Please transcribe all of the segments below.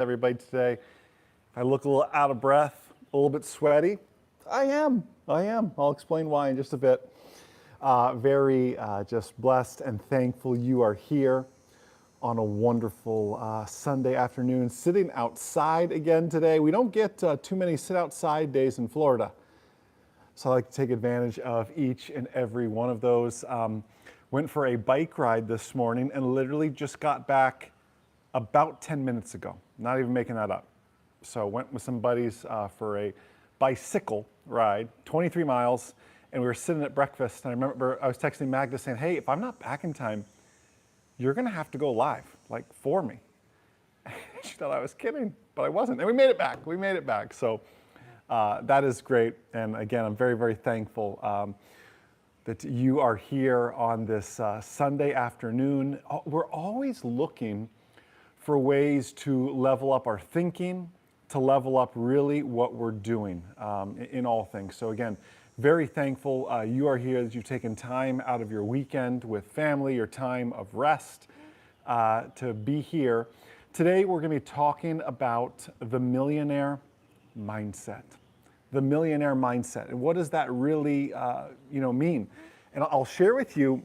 everybody today. If I look a little out of breath, a little bit sweaty, I am. I'll explain why in just a bit. Very just blessed and thankful you are here on a wonderful Sunday afternoon, sitting outside again today. We don't get too many sit outside days in Florida. So I like to take advantage of each and every one of those. Went for a bike ride this morning and literally just got back about 10 minutes ago. Not even making that up. So went with some buddies for a bicycle ride, 23 miles, and we were sitting at breakfast. And I remember I was texting Magda saying, hey, if I'm not back in time, you're gonna have to go live, like for me. She thought I was kidding, but I wasn't. And we made it back. So that is great. And again, I'm very, very thankful that you are here on this Sunday afternoon. We're always looking for ways to level up our thinking, to level up really what we're doing in all things. So again, very thankful you are here, that you've taken time out of your weekend with family, your time of rest to be here. Today we're going to be talking about the millionaire mindset. The millionaire mindset. And what does that really mean? And I'll share with you,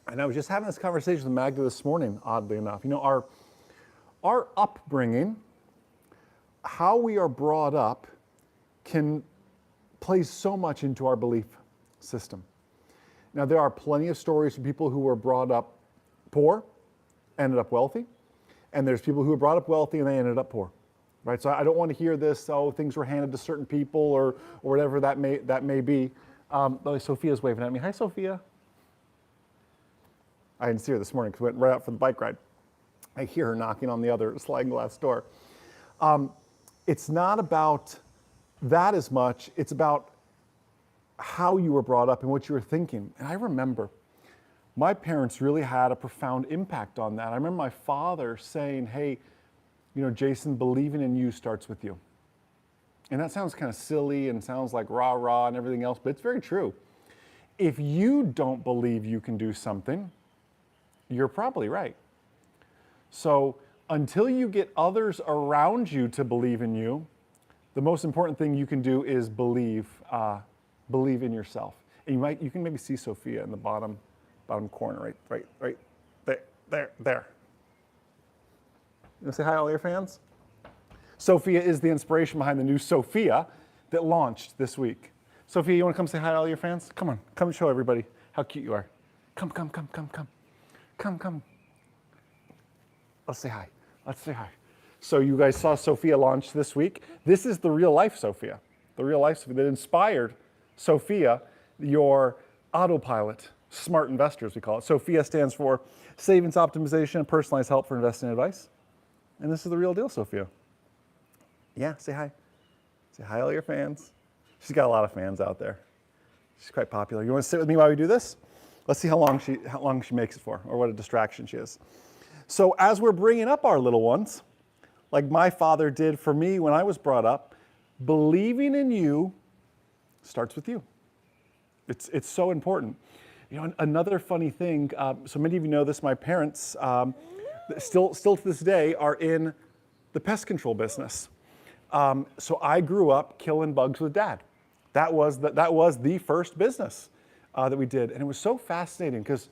and I was just having this conversation with Magda this morning, oddly enough. You know, our upbringing, how we are brought up, plays so much into our belief system. Now, there are plenty of stories of people who were brought up poor, ended up wealthy, and there's people who were brought up wealthy and they ended up poor. Right, so I don't want to hear this, things were handed to certain people or whatever that may be. Sophia's waving at me. Hi, Sophia. I didn't see her this morning because we went right out for the bike ride. I hear her knocking on the other sliding glass door. It's not about that as much. It's about how you were brought up and what you were thinking. And I remember my parents really had a profound impact on that. I remember my father saying, hey, you know, Jason, believing in you starts with you. And that sounds kind of silly and sounds like rah-rah and everything else, but it's very true. If you don't believe you can do something, you're probably right. So until you get others around you to believe in you, the most important thing you can do is believe in yourself. And you can maybe see Sophia in the bottom corner, right there. You want to say hi to all your fans? Sophia is the inspiration behind the new Sophia that launched this week. Sophia, you want to come say hi to all your fans? Come on, come show everybody how cute you are. Come. Let's say hi. So you guys saw Sophia launch this week. This is the real life Sophia. The real life Sophia that inspired Sophia, your autopilot, smart investor as we call it. Sophia stands for Savings Optimization and Personalized Help for Investing Advice. And this is the real deal, Sophia. Yeah, say hi. Say hi to all your fans. She's got a lot of fans out there. She's quite popular. You want to sit with me while we do this? Let's see how long she makes it for, or what a distraction she is. So as we're bringing up our little ones, like my father did for me when I was brought up, believing in you starts with you. It's so important. You know, another funny thing, so many of you know this, my parents, still to this day, are in the pest control business. So I grew up killing bugs with Dad. That was the first business that we did, and it was so fascinating because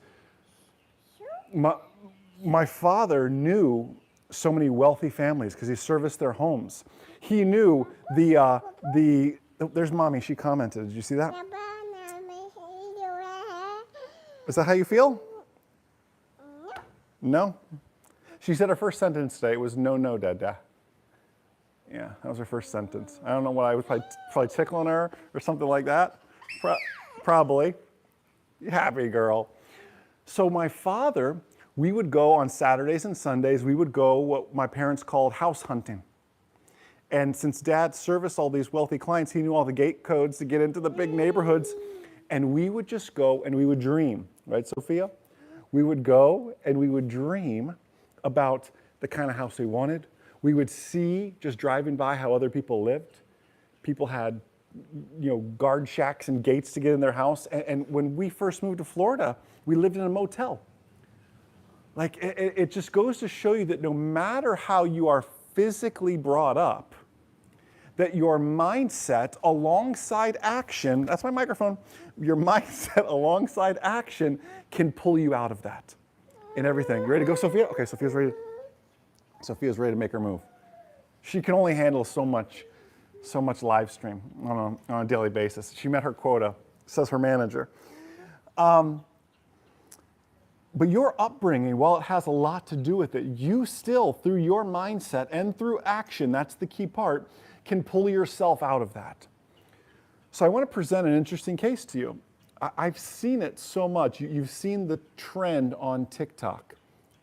my father knew so many wealthy families because he serviced their homes. He knew there's Mommy. She commented. Did you see that? Is that how you feel? No. She said her first sentence today was no, Dada. Yeah, that was her first sentence. I don't know what I was probably tickling her or something like that. Probably. Happy girl. So my father, we would go on Saturdays and Sundays, we would go what my parents called house hunting. And since Dad serviced all these wealthy clients, he knew all the gate codes to get into the big neighborhoods. And we would just go and we would dream. Right, Sophia? We would go and we would dream about the kind of house we wanted. We would see, just driving by, how other people lived. People had, guard shacks and gates to get in their house. And when we first moved to Florida, we lived in a motel. Like, it just goes to show you that no matter how you are physically brought up that your mindset alongside action, that's my microphone, your mindset alongside action can pull you out of that in everything. You ready to go, Sophia? Okay, Sophia's ready to make her move. She can only handle so much live stream on a daily basis. She met her quota, says her manager. But your upbringing, while it has a lot to do with it, you still, through your mindset and through action, that's the key part, can pull yourself out of that. So I want to present an interesting case to you. I've seen it so much. You've seen the trend on TikTok.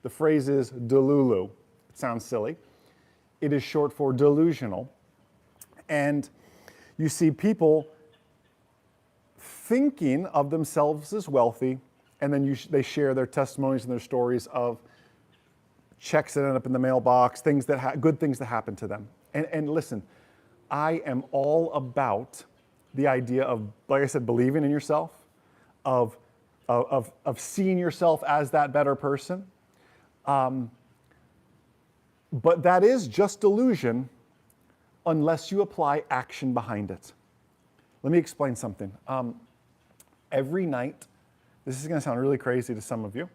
The phrase is delulu. It sounds silly. It is short for delusional. And you see people thinking of themselves as wealthy, and then they share their testimonies and their stories of checks that end up in the mailbox, good things that happen to them. And listen, I am all about the idea of, like I said, believing in yourself, of seeing yourself as that better person. But that is just delusion unless you apply action behind it. Let me explain something. Every night, this is going to sound really crazy to some of you,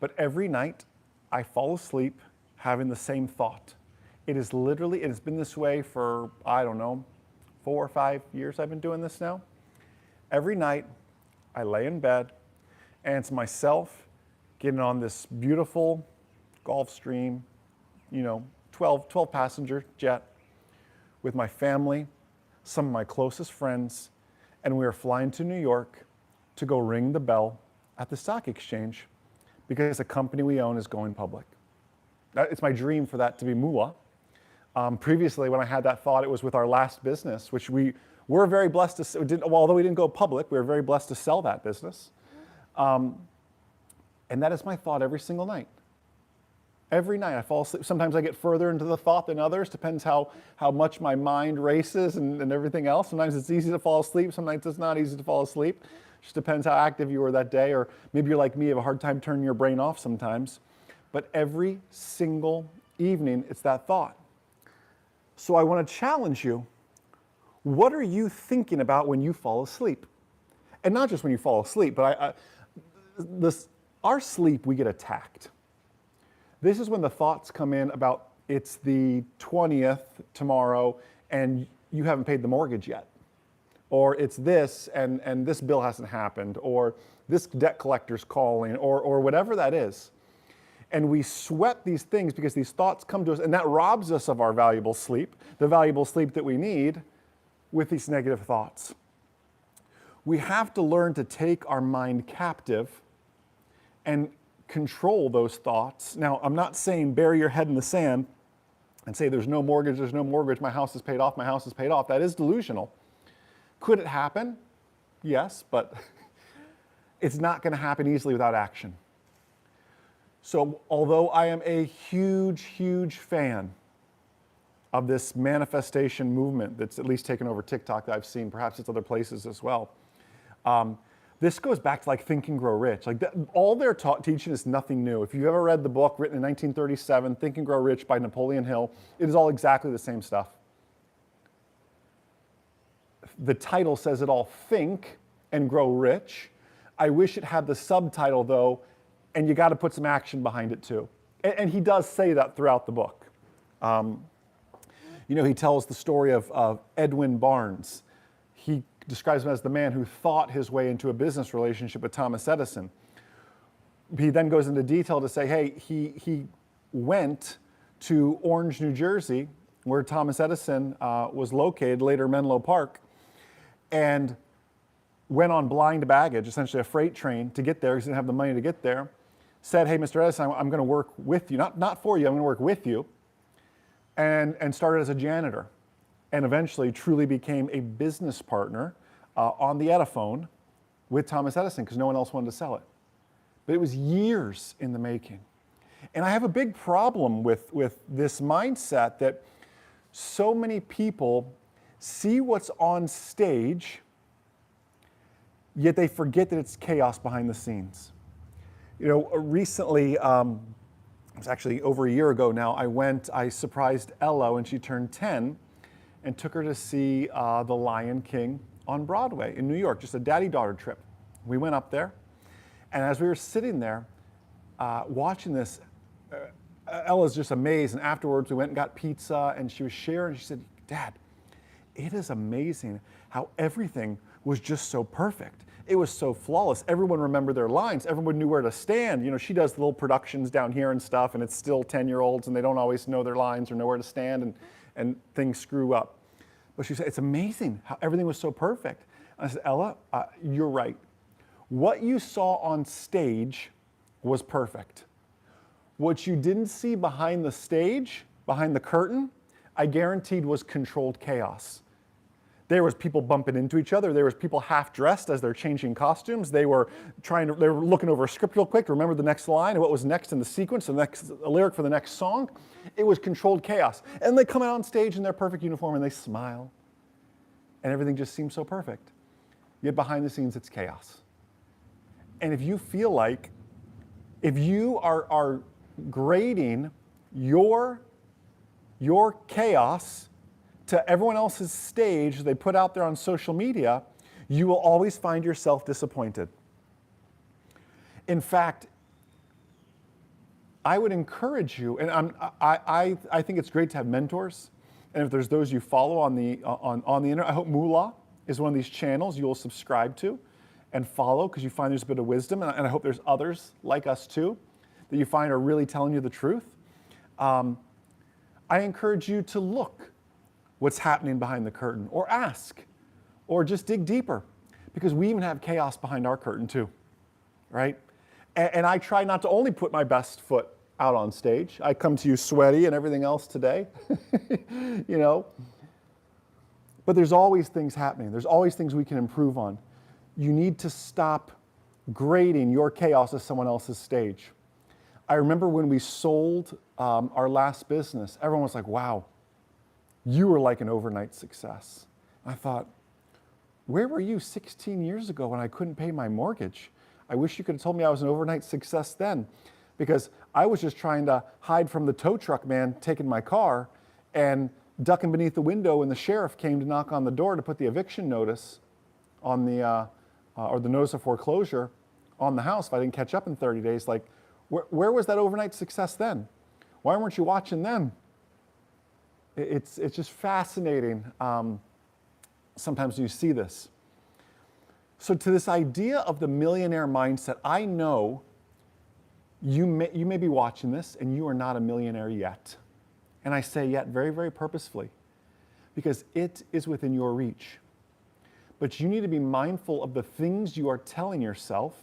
but every night I fall asleep having the same thought. It's been this way for, 4 or 5 years I've been doing this now. Every night I lay in bed and it's myself getting on this beautiful Gulfstream, 12 passenger jet with my family, some of my closest friends, and we are flying to New York to go ring the bell at the stock exchange because a company we own is going public. It's my dream for that to be Moola. Previously, when I had that thought, it was with our last business, which we were very blessed to, although we didn't go public, we were very blessed to sell that business. And that is my thought every single night. Every night I fall asleep. Sometimes I get further into the thought than others, depends how much my mind races and everything else. Sometimes it's easy to fall asleep, sometimes it's not easy to fall asleep. Just depends how active you were that day, or maybe you're like me, you have a hard time turning your brain off sometimes. But every single evening, it's that thought. So I want to challenge you. What are you thinking about when you fall asleep? And not just when you fall asleep, but our sleep, we get attacked. This is when the thoughts come in about it's the 20th tomorrow and you haven't paid the mortgage yet. Or it's this and this bill hasn't happened, or this debt collector's calling, or whatever that is. And we sweat these things because these thoughts come to us, and that robs us of our valuable sleep, the valuable sleep that we need, with these negative thoughts. We have to learn to take our mind captive and control those thoughts. Now, I'm not saying bury your head in the sand and say there's no mortgage, my house is paid off, my house is paid off. That is delusional. Could it happen? Yes, but it's not going to happen easily without action. So although I am a huge, huge fan of this manifestation movement that's at least taken over TikTok that I've seen, perhaps it's other places as well, this goes back to like Think and Grow Rich. All they're teaching is nothing new. If you've ever read the book written in 1937, Think and Grow Rich by Napoleon Hill, it is all exactly the same stuff. The title says it all, Think and Grow Rich. I wish it had the subtitle though, and you got to put some action behind it too. And he does say that throughout the book. He tells the story of Edwin Barnes. He describes him as the man who thought his way into a business relationship with Thomas Edison. He then goes into detail to say, hey, he went to Orange, New Jersey, where Thomas Edison was located, later Menlo Park, and went on blind baggage, essentially a freight train, to get there. He didn't have the money to get there. Said, hey, Mr. Edison, I'm going to work with you, not for you, I'm going to work with you, and started as a janitor, and eventually truly became a business partner on the Ediphone with Thomas Edison because no one else wanted to sell it. But it was years in the making. And I have a big problem with this mindset that so many people see what's on stage, yet they forget that it's chaos behind the scenes. Recently it was actually over a year ago now, I surprised Ella when she turned 10 and took her to see The Lion King on Broadway in New York, just a daddy-daughter trip. We went up there, and as we were sitting there watching this, Ella's just amazed, and afterwards we went and got pizza, and she was sharing, she said, Dad, it is amazing how everything was just so perfect. It was so flawless. Everyone remembered their lines. Everyone knew where to stand. You know, she does little productions down here and stuff, and it's still 10-year-olds, and they don't always know their lines or know where to stand, and things screw up. But she said, it's amazing how everything was so perfect. And I said, Ella, you're right. What you saw on stage was perfect. What you didn't see behind the stage, behind the curtain, I guaranteed was controlled chaos. There was people bumping into each other. There was people half dressed as they're changing costumes. They were looking over a script real quick to remember the next line and what was next in the sequence, a lyric for the next song. It was controlled chaos. And they come out on stage in their perfect uniform and they smile. And everything just seems so perfect. Yet behind the scenes, it's chaos. And if you feel like, if you are grading your chaos to everyone else's stage they put out there on social media, you will always find yourself disappointed. In fact, I would encourage you, and I think it's great to have mentors, and if there's those you follow on the internet, I hope Moola is one of these channels you'll subscribe to and follow, because you find there's a bit of wisdom, and I hope there's others like us too that you find are really telling you the truth. I encourage you to look what's happening behind the curtain, or ask, or just dig deeper, because we even have chaos behind our curtain too, right? And I try not to only put my best foot out on stage. I come to you sweaty and everything else today, you know. But there's always things happening. There's always things we can improve on. You need to stop grading your chaos as someone else's stage. I remember when we sold our last business, everyone was like, wow, you were like an overnight success. I thought, where were you 16 years ago when I couldn't pay my mortgage? I wish you could have told me I was an overnight success then, because I was just trying to hide from the tow truck man taking my car and ducking beneath the window when the sheriff came to knock on the door to put the eviction notice on the, or the notice of foreclosure on the house if I didn't catch up in 30 days. Like, where was that overnight success then? Why weren't you watching then? It's just fascinating. Sometimes you see this. So to this idea of the millionaire mindset, I know you may be watching this and you are not a millionaire yet. And I say yet very, very purposefully, because it is within your reach. But you need to be mindful of the things you are telling yourself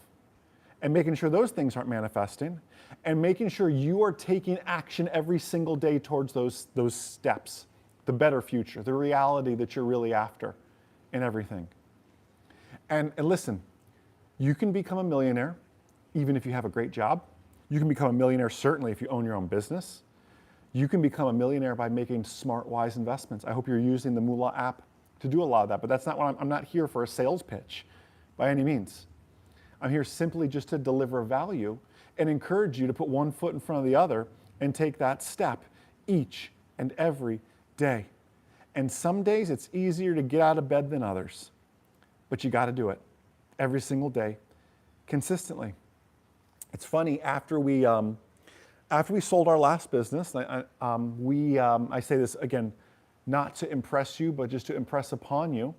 and making sure those things aren't manifesting, and making sure you are taking action every single day towards those steps, the better future, the reality that you're really after in everything. And listen, you can become a millionaire even if you have a great job. You can become a millionaire certainly if you own your own business. You can become a millionaire by making smart, wise investments. I hope you're using the Moola app to do a lot of that, but that's not what I'm not here for a sales pitch by any means. I'm here simply just to deliver value and encourage you to put one foot in front of the other and take that step each and every day. And some days it's easier to get out of bed than others, but you got to do it every single day, consistently. It's funny, after we sold our last business, I say this again, not to impress you, but just to impress upon you.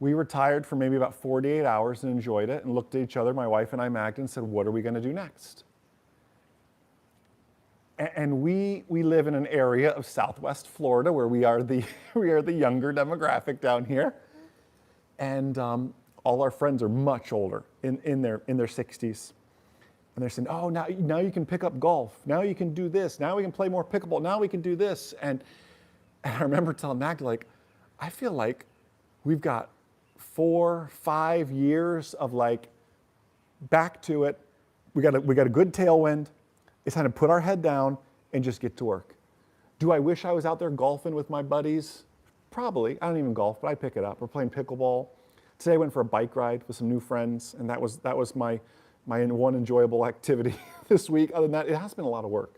We retired for maybe about 48 hours and enjoyed it, and looked at each other, my wife and I, Magda, and said, what are we going to do next? And we live in an area of Southwest Florida where we are the younger demographic down here. And all our friends are much older, in their 60s. And they're saying, oh, now you can pick up golf. Now you can do this. Now we can play more pickleball. Now we can do this. And I remember telling Magda, like, I feel like we've got 4, 5 years of like back to it. We got a good tailwind. It's time to put our head down and just get to work. Do I wish I was out there golfing with my buddies? Probably. I don't even golf, but I pick it up. We're playing pickleball. Today I went for a bike ride with some new friends, and that was my one enjoyable activity this week. Other than that, it has been a lot of work.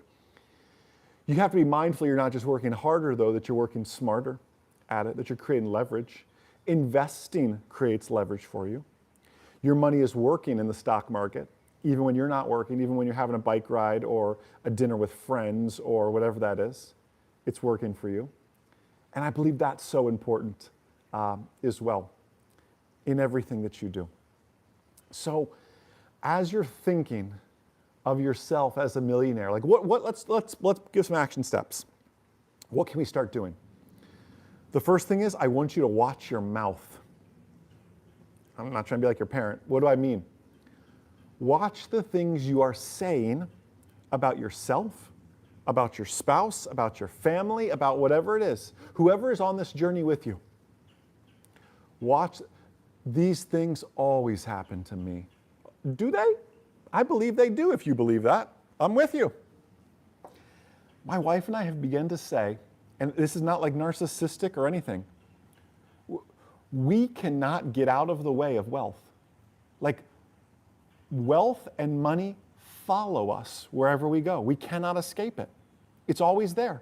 You have to be mindful you're not just working harder, though, that you're working smarter at it, that you're creating leverage. Investing creates leverage for you. Your money is working in the stock market, even when you're not working, even when you're having a bike ride or a dinner with friends or whatever that is. It's working for you. And I believe that's so important as well in everything that you do. So as you're thinking of yourself as a millionaire, like let's give some action steps. What can we start doing? The first thing is I want you to watch your mouth. I'm not trying to be like your parent. What do I mean? Watch the things you are saying about yourself, about your spouse, about your family, about whatever it is. Whoever is on this journey with you. Watch. These things always happen to me. Do they? I believe they do if you believe that. I'm with you. My wife and I have begun to say, and this is not like narcissistic or anything, we cannot get out of the way of wealth. Like, wealth and money follow us wherever we go. We cannot escape it. It's always there.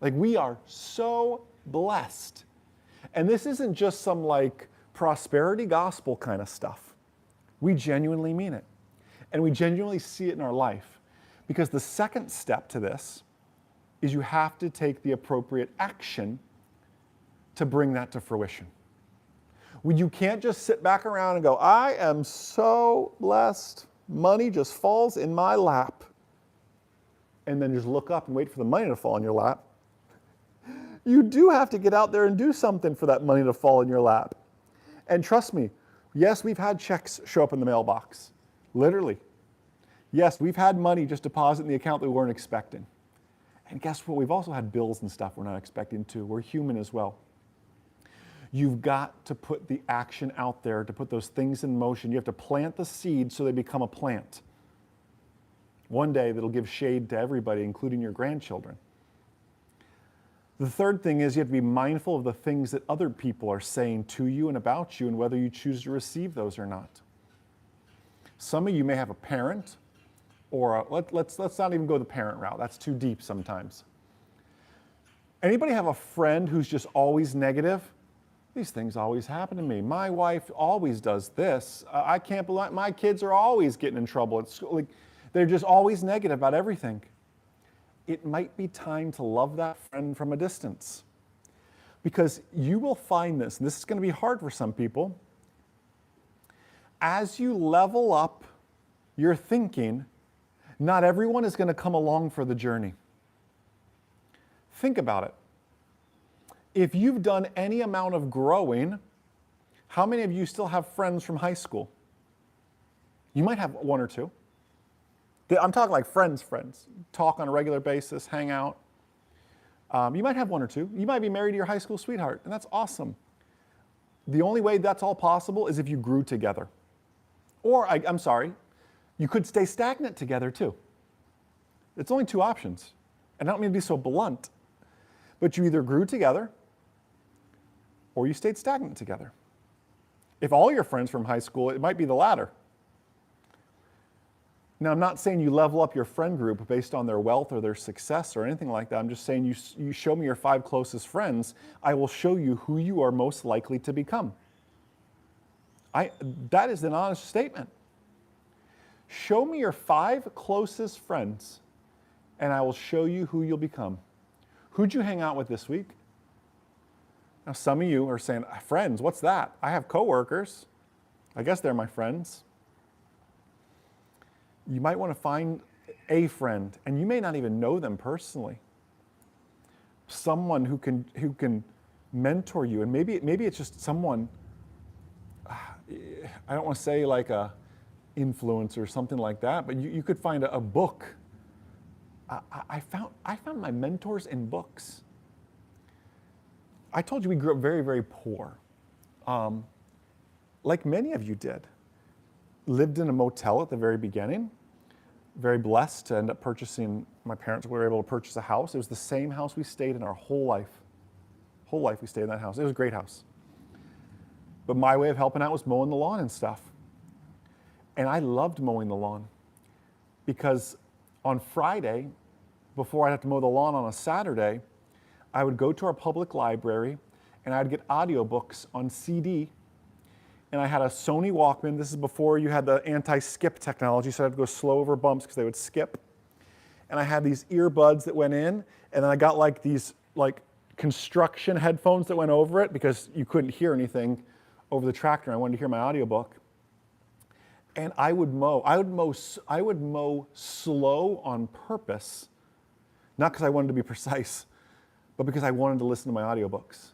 Like, we are so blessed. And this isn't just some like prosperity gospel kind of stuff. We genuinely mean it. And we genuinely see it in our life. Because the second step to this is you have to take the appropriate action to bring that to fruition. You can't just sit back around and go, I am so blessed. Money just falls in my lap. And then just look up and wait for the money to fall in your lap. You do have to get out there and do something for that money to fall in your lap. And trust me, yes, we've had checks show up in the mailbox. Literally. Yes, we've had money just deposit in the account that we weren't expecting. And guess what? We've also had bills and stuff we're not expecting too. We're human as well. You've got to put the action out there to put those things in motion. You have to plant the seed so they become a plant. One day that'll give shade to everybody, including your grandchildren. The third thing is you have to be mindful of the things that other people are saying to you and about you and whether you choose to receive those or not. Some of you may have a parent, or let's not even go the parent route. That's too deep sometimes. Anybody have a friend who's just always negative? These things always happen to me. My wife always does this. I can't believe my kids are always getting in trouble. It's like they're just always negative about everything. It might be time to love that friend from a distance. Because you will find this, and this is going to be hard for some people, as you level up your thinking, not everyone is going to come along for the journey. Think about it. If you've done any amount of growing, how many of you still have friends from high school? You might have one or two. I'm talking like friends, talk on a regular basis, hang out. You might have one or two. You might be married to your high school sweetheart, and that's awesome. The only way that's all possible is if you grew together. Or, I'm sorry, you could stay stagnant together too. It's only two options. And I don't mean to be so blunt, but you either grew together or you stayed stagnant together. If all your friends from high school, it might be the latter. Now, I'm not saying you level up your friend group based on their wealth or their success or anything like that. I'm just saying you show me your 5 closest friends, I will show you who you are most likely to become. That is an honest statement. Show me your 5 closest friends, and I will show you who you'll become. Who'd you hang out with this week? Now, some of you are saying, friends, what's that? I have coworkers. I guess they're my friends. You might want to find a friend, and you may not even know them personally. Someone who can mentor you, and maybe it's just someone, I don't want to say like a influencer or something like that, but you could find a book. I found my mentors in books. I told you we grew up very, very poor, like many of you did. Lived in a motel at the very beginning. Very blessed to end up purchasing, my parents were able to purchase a house. It was the same house we stayed in our whole life. Whole life we stayed in that house. It was a great house. But my way of helping out was mowing the lawn and stuff. And I loved mowing the lawn. because on Friday, before I'd have to mow the lawn on a Saturday, I would go to our public library and I'd get audiobooks on CD. And I had a Sony Walkman. This is before you had the anti-skip technology, so I had to go slow over bumps because they would skip. And I had these earbuds that went in, and then I got like these construction headphones that went over it because you couldn't hear anything over the tractor. I wanted to hear my audiobook. And I would mow slow on purpose, not because I wanted to be precise, but because I wanted to listen to my audiobooks.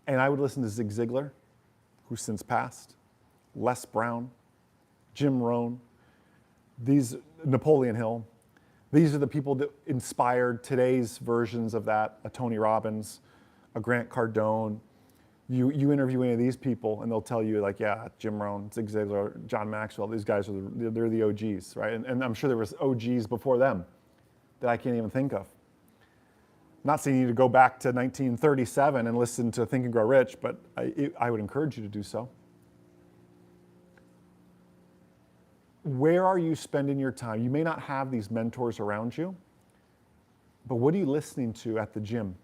And I would listen to Zig Ziglar, who's since passed, Les Brown, Jim Rohn, Napoleon Hill. These are the people that inspired today's versions of that, a Tony Robbins, a Grant Cardone. You interview any of these people and they'll tell you like, yeah, Jim Rohn, Zig Ziglar, John Maxwell, these guys they're the OGs, right? And I'm sure there was OGs before them that I can't even think of. Not saying you need to go back to 1937 and listen to Think and Grow Rich, but I would encourage you to do so. Where are you spending your time? You may not have these mentors around you, but what are you listening to at the gym?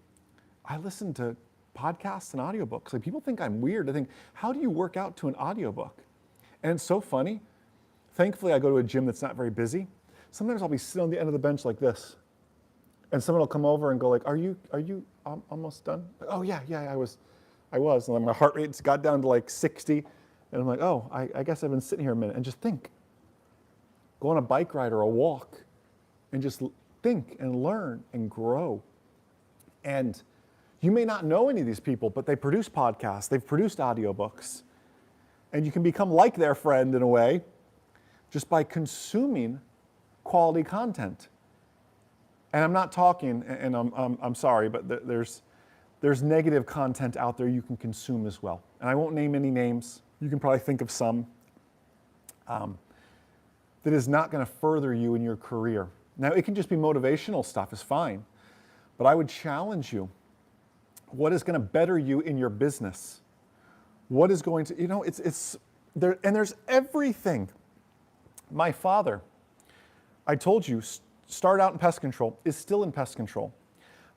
I listen to podcasts and audiobooks. Like, people think I'm weird. I think, how do you work out to an audiobook? And it's so funny. Thankfully, I go to a gym that's not very busy. Sometimes I'll be sitting on the end of the bench like this, and someone will come over and go like, "Are you almost done?" Like, oh yeah, I was. And then my heart rate's got down to like 60, and I'm like, oh, I guess I've been sitting here a minute, and just think. Go on a bike ride or a walk, and just think and learn and grow. And you may not know any of these people, but they produce podcasts, they've produced audiobooks, and you can become like their friend in a way just by consuming quality content. And I'm not talking, and I'm sorry, but there's negative content out there you can consume as well. And I won't name any names. You can probably think of some that is not going to further you in your career. Now, it can just be motivational stuff, is fine. But I would challenge you. What is going to better you in your business? What is going to, it's there, and there's everything. My father, I told you, started out in pest control, is still in pest control.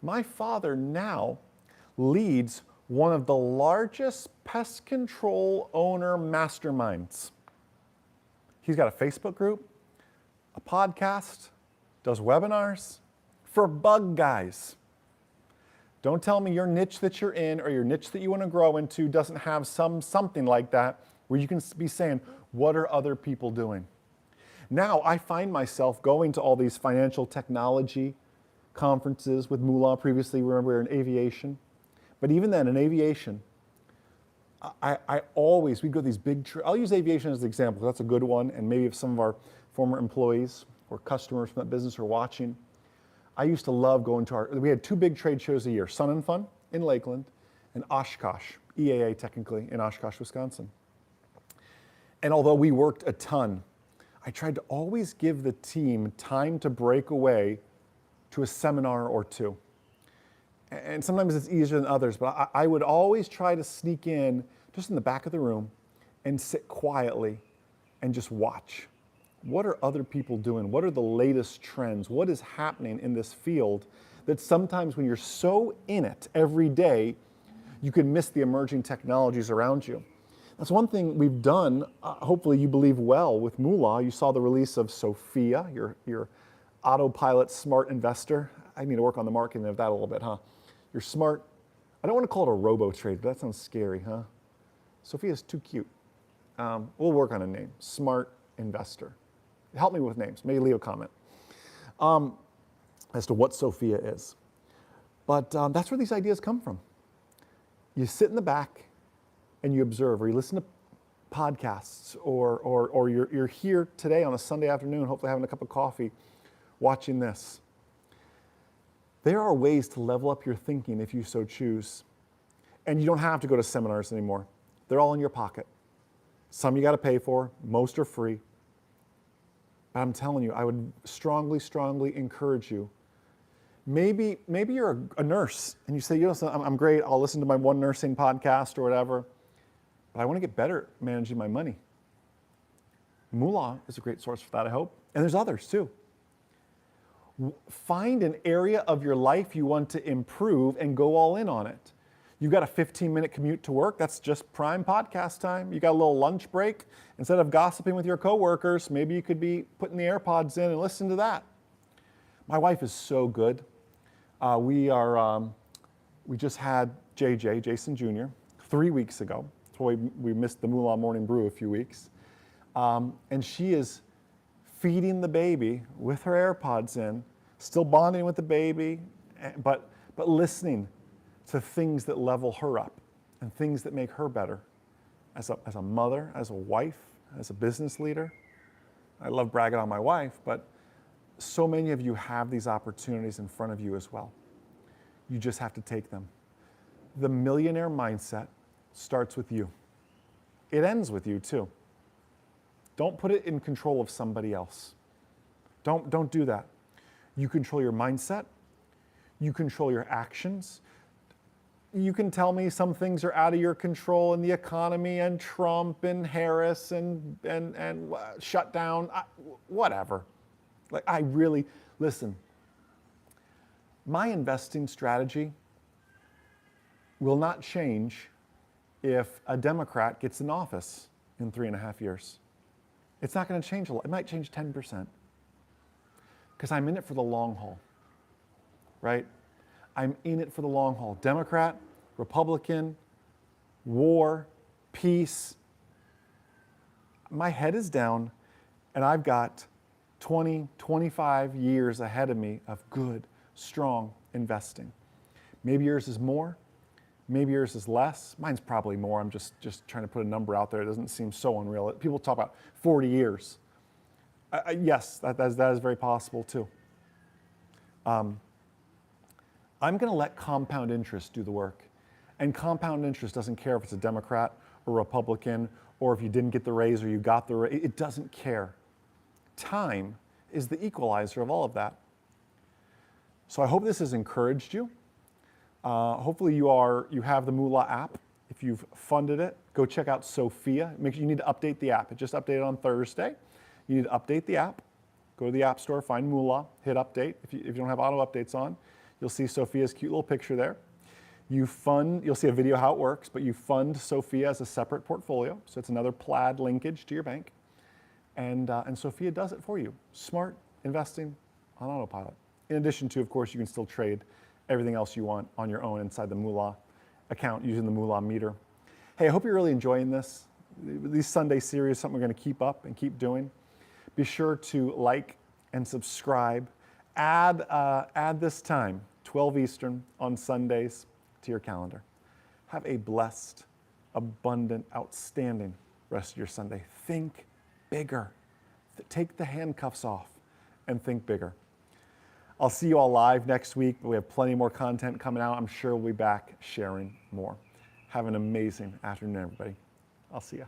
My father now leads one of the largest pest control owner masterminds. He's got a Facebook group, a podcast, does webinars for bug guys. Don't tell me your niche that you're in or your niche that you want to grow into doesn't have something like that where you can be saying, what are other people doing? Now I find myself going to all these financial technology conferences with Moola. Previously, remember, we were in aviation. But even then, in aviation, we go to these big, I'll use aviation as an example, because that's a good one, and maybe if some of our former employees or customers from that business are watching. I used to love going to we had two big trade shows a year, Sun and Fun in Lakeland, and Oshkosh, EAA technically, in Oshkosh, Wisconsin. And although we worked a ton, I tried to always give the team time to break away to a seminar or two. And sometimes it's easier than others, but I would always try to sneak in just in the back of the room and sit quietly and just watch. What are other people doing? What are the latest trends? What is happening in this field that sometimes when you're so in it every day, you can miss the emerging technologies around you? That's one thing we've done, hopefully you believe well, with Moola. You saw the release of Sophia, your autopilot smart investor. I need to work on the marketing of that a little bit, huh? You're smart. I don't want to call it a robo-trade, but that sounds scary, huh? Sophia's too cute. We'll work on a name, smart investor. Help me with names, maybe leave a comment as to what Sophia is. But that's where these ideas come from. You sit in the back and you observe, or you listen to podcasts, or you're here today on a Sunday afternoon, hopefully having a cup of coffee, watching this. There are ways to level up your thinking if you so choose. And you don't have to go to seminars anymore. They're all in your pocket. Some you got to pay for, most are free. But I'm telling you, I would strongly, strongly encourage you. Maybe you're a nurse and you say, I'm great, I'll listen to my one nursing podcast or whatever, but I want to get better at managing my money. Moola is a great source for that, I hope. And there's others too. Find an area of your life you want to improve and go all in on it. You've got a 15-minute commute to work. That's just prime podcast time. You got a little lunch break. Instead of gossiping with your coworkers, maybe you could be putting the AirPods in and listen to that. My wife is so good. We just had JJ, Jason Jr., 3 weeks ago. That's why we missed the Moola Morning Brew a few weeks. And she is feeding the baby with her AirPods in, still bonding with the baby, but listening to things that level her up and things that make her better as a mother, as a wife, as a business leader. I love bragging on my wife, but so many of you have these opportunities in front of you as well. You just have to take them. The millionaire mindset starts with you. It ends with you too. Don't put it in control of somebody else. Don't do that. You control your mindset. You control your actions. You can tell me some things are out of your control in the economy and Trump and Harris and shutdown, whatever. Like listen, my investing strategy will not change if a Democrat gets in office in 3.5 years. It's not going to change a lot. It might change 10% because I'm in it for the long haul, right? I'm in it for the long haul. Democrat, Republican, war, peace. My head is down and I've got 20, 25 years ahead of me of good, strong investing. Maybe yours is more, maybe yours is less. Mine's probably more. I'm just trying to put a number out there. It doesn't seem so unreal. People talk about 40 years. Yes, that is very possible too. I'm going to let compound interest do the work. And compound interest doesn't care if it's a Democrat or Republican or if you didn't get the raise or you got the raise. It doesn't care. Time is the equalizer of all of that. So I hope this has encouraged you. Hopefully you have the Moola app. If you've funded it, go check out Sophia. Make sure you need to update the app. It just updated on Thursday. You need to update the app. Go to the App Store, find Moola, hit update. If you don't have auto updates on, you'll see Sophia's cute little picture there. You'll see a video how it works, but you fund Sophia as a separate portfolio. So it's another Plaid linkage to your bank. And Sophia does it for you. Smart investing on autopilot. In addition to, of course, you can still trade everything else you want on your own inside the Moola account using the Moola meter. Hey, I hope you're really enjoying this. These Sunday series, something we're going to keep up and keep doing. Be sure to like and subscribe. Add this time, 12 Eastern on Sundays, to your calendar. Have a blessed, abundant, outstanding rest of your Sunday. Think bigger. Take the handcuffs off and think bigger. I'll see you all live next week, but we have plenty more content coming out. I'm sure we'll be back sharing more. Have an amazing afternoon, everybody. I'll see you.